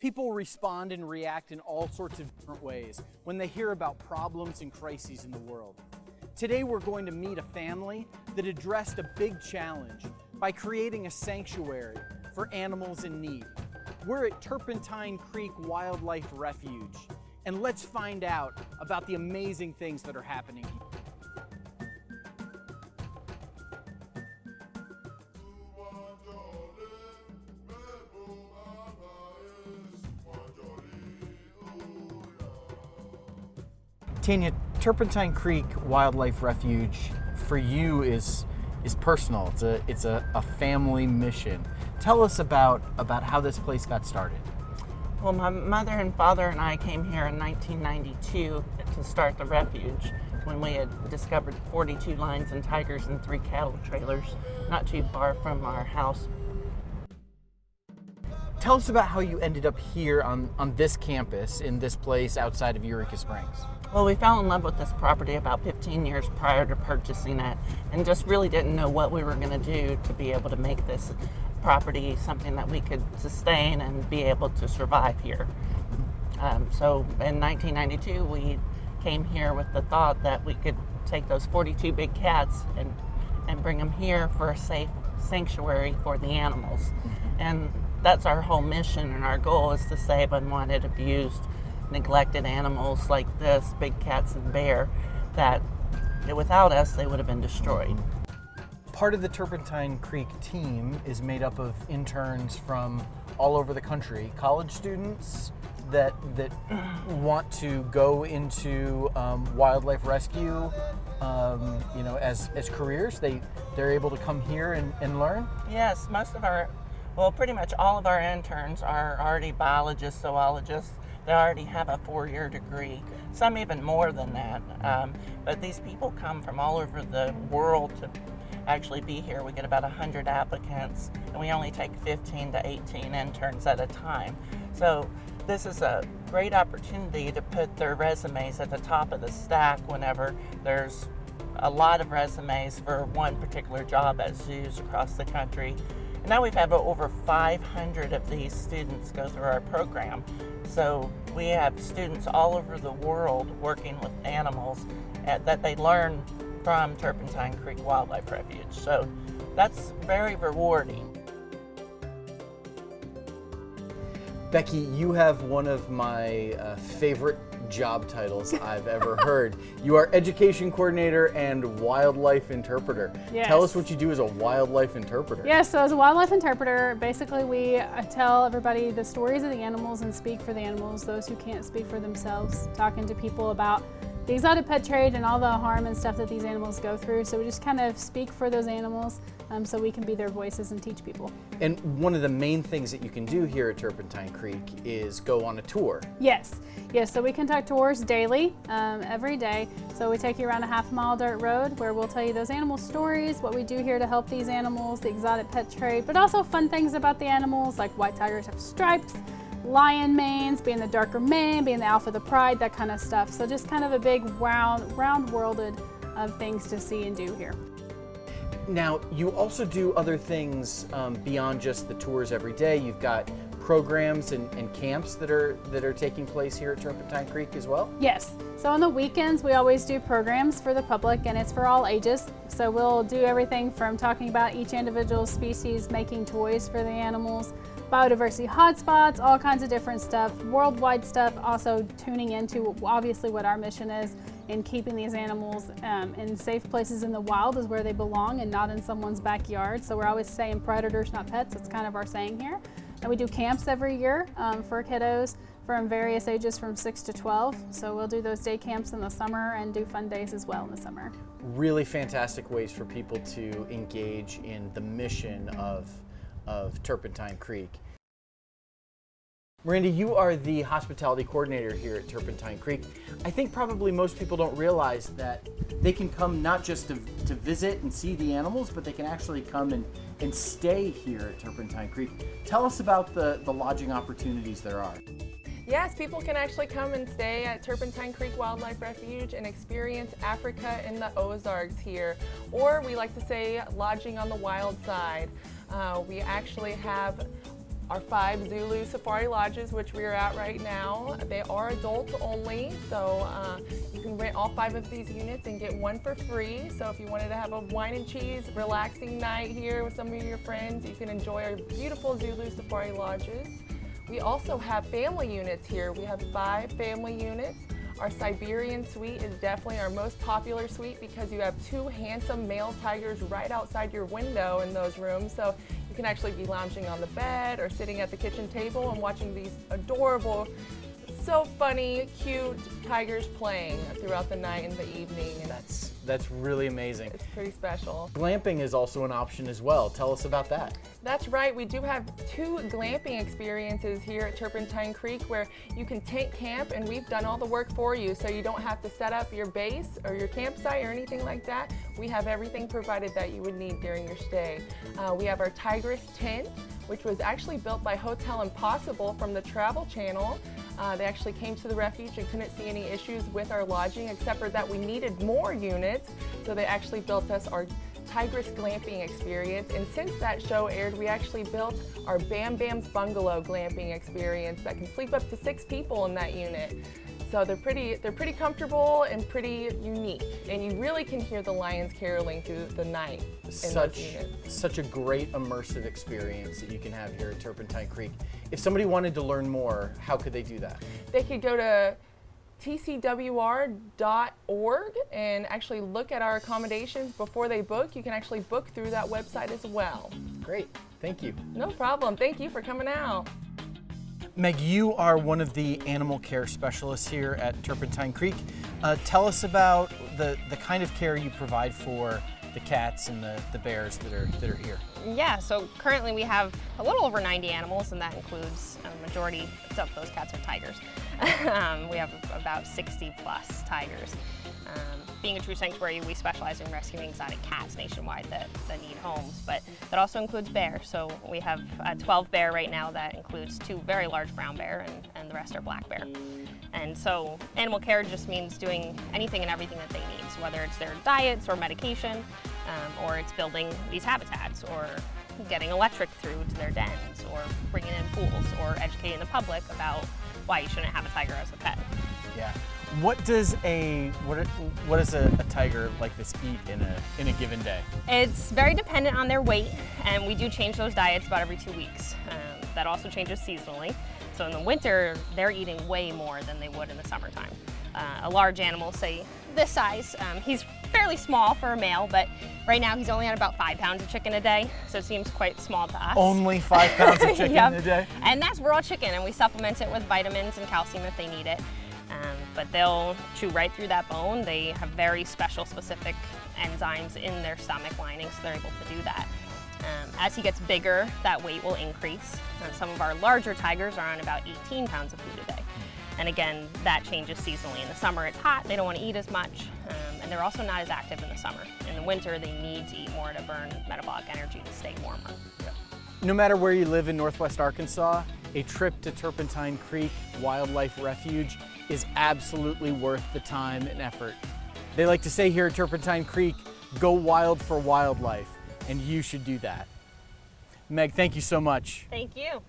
People respond and react in all sorts of different ways when they hear about problems and crises in the world. Today we're going to meet a family that addressed a big challenge by creating a sanctuary for animals in need. We're at Turpentine Creek Wildlife Refuge, and let's find out about the amazing things that are happening here. Tanya, Turpentine Creek Wildlife Refuge for you is personal. It's a family mission. Tell us about how this place got started. Well, my mother and father and I came here in 1992 to start the refuge when we had discovered 42 lions and tigers in 3 cattle trailers not too far from our house. Tell us about how you ended up here on this campus, in this place outside of Eureka Springs. Well, we fell in love with this property about 15 years prior to purchasing it and just really didn't know what we were going to do to be able to make this property something that we could sustain and be able to survive here. So in 1992, we came here with the thought that we could take those 42 big cats and bring them here for a safe sanctuary for the animals. And that's our whole mission, and our goal is to save unwanted, abused, neglected animals like this, big cats and bear, that without us they would have been destroyed. Part of the Turpentine Creek team is made up of interns from all over the country, college students that want to go into wildlife rescue, as careers. They're able to come here and learn. Yes, pretty much all of our interns are already biologists, zoologists. They already have a 4-year degree, some even more than that. But these people come from all over the world to actually be here. We get about 100 applicants, and we only take 15 to 18 interns at a time. So this is a great opportunity to put their resumes at the top of the stack whenever there's a lot of resumes for one particular job at zoos across the country. And now we've had over 500 of these students go through our program. So we have students all over the world working with animals that they learn from Turpentine Creek Wildlife Refuge. So that's very rewarding. Becky, you have one of my favorite job titles I've ever heard. You are education coordinator and wildlife interpreter. Yes. Tell us what you do as a wildlife interpreter. Yes, so as a wildlife interpreter, basically we tell everybody the stories of the animals and speak for the animals, those who can't speak for themselves, talking to people about the exotic pet trade and all the harm and stuff that these animals go through. So we just kind of speak for those animals so we can be their voices and teach people. And one of the main things that you can do here at Turpentine Creek is go on a tour. Yes, so we conduct tours daily, every day. So we take you around a half-mile dirt road where we'll tell you those animal stories, what we do here to help these animals, the exotic pet trade, but also fun things about the animals, like white tigers have stripes, lion manes, being the darker mane, being the alpha, the pride, that kind of stuff. So just kind of a big round-worlded of things to see and do here. Now, you also do other things beyond just the tours every day. You've got programs and camps that are taking place here at Turpentine Creek as well? Yes. So on the weekends, we always do programs for the public, and it's for all ages. So we'll do everything from talking about each individual species, making toys for the animals, biodiversity hotspots, all kinds of different stuff, worldwide stuff, also tuning into obviously what our mission is in keeping these animals in safe places in the wild is where they belong and not in someone's backyard. So we're always saying predators, not pets. That's kind of our saying here. And we do camps every year for kiddos from various ages from 6 to 12. So we'll do those day camps in the summer and do fun days as well in the summer. Really fantastic ways for people to engage in the mission of Turpentine Creek. Miranda, you are the hospitality coordinator here at Turpentine Creek. I think probably most people don't realize that they can come not just to visit and see the animals, but they can actually come and stay here at Turpentine Creek. Tell us about the lodging opportunities there are. Yes, people can actually come and stay at Turpentine Creek Wildlife Refuge and experience Africa in the Ozarks here, or we like to say lodging on the wild side. We actually have our 5 Zulu safari lodges, which we are at right now. They are adult only, so you can rent all 5 of these units and get 1 for free. So if you wanted to have a wine and cheese, relaxing night here with some of your friends, you can enjoy our beautiful Zulu safari lodges. We also have family units here. We have 5 family units. Our Siberian suite is definitely our most popular suite because you have 2 handsome male tigers right outside your window in those rooms. So you can actually be lounging on the bed or sitting at the kitchen table and watching these adorable, so funny, cute tigers playing throughout the night and the evening. And That's really amazing. it's pretty special. Glamping is also an option as well. Tell us about that. That's right, we do have 2 glamping experiences here at Turpentine Creek where you can tent camp, and we've done all the work for you, so you don't have to set up your base or your campsite or anything like that. We have everything provided that you would need during your stay. We have our Tigress tent, which was actually built by Hotel Impossible from the Travel Channel. They actually came to the Refuge and couldn't see any issues with our lodging except for that we needed more units, so they actually built us our Tigress glamping experience. And since that show aired, we actually built our Bam Bam's Bungalow glamping experience that can sleep up to 6 people in that unit. So they're pretty comfortable and pretty unique, and you really can hear the lions caroling through the night in those units. Such a great immersive experience that you can have here at Turpentine Creek. If somebody wanted to learn more, how could they do that? They could go to tcwr.org and actually look at our accommodations before they book. You can actually book through that website as well. Great, thank you. No problem. Thank you for coming out. Meg, you are one of the animal care specialists here at Turpentine Creek. Tell us about the kind of care you provide for the cats and the bears that are here. Yeah, so currently we have a little over 90 animals, and that includes a majority of those cats are tigers. We have about 60 plus tigers. Being a true sanctuary, we specialize in rescuing exotic cats nationwide that need homes, but that also includes bears. So we have 12 bear right now. That includes 2 very large brown bear, and the rest are black bear. And so animal care just means doing anything and everything that they need. So whether it's their diets or medication, or it's building these habitats, or getting electric through to their dens, or bringing in pools, or educating the public about why you shouldn't have a tiger as a pet. Yeah. What does a tiger like this eat in a given day? It's very dependent on their weight, and we do change those diets about every 2 weeks. That also changes seasonally. So in the winter, they're eating way more than they would in the summertime. A large animal, say this size, he's fairly small for a male, but right now he's only at about 5 pounds of chicken a day, so it seems quite small to us. Only 5 pounds of chicken Yep. a day? And that's raw chicken, and we supplement it with vitamins and calcium if they need it. But they'll chew right through that bone. They have very special, specific enzymes in their stomach lining, so they're able to do that. As he gets bigger, that weight will increase. Some of our larger tigers are on about 18 pounds of food a day. And again, that changes seasonally. In the summer, it's hot, they don't want to eat as much, and they're also not as active in the summer. In the winter, they need to eat more to burn metabolic energy to stay warmer. No matter where you live in Northwest Arkansas, a trip to Turpentine Creek Wildlife Refuge is absolutely worth the time and effort. They like to say here at Turpentine Creek, go wild for wildlife, and you should do that. Meg, thank you so much. Thank you.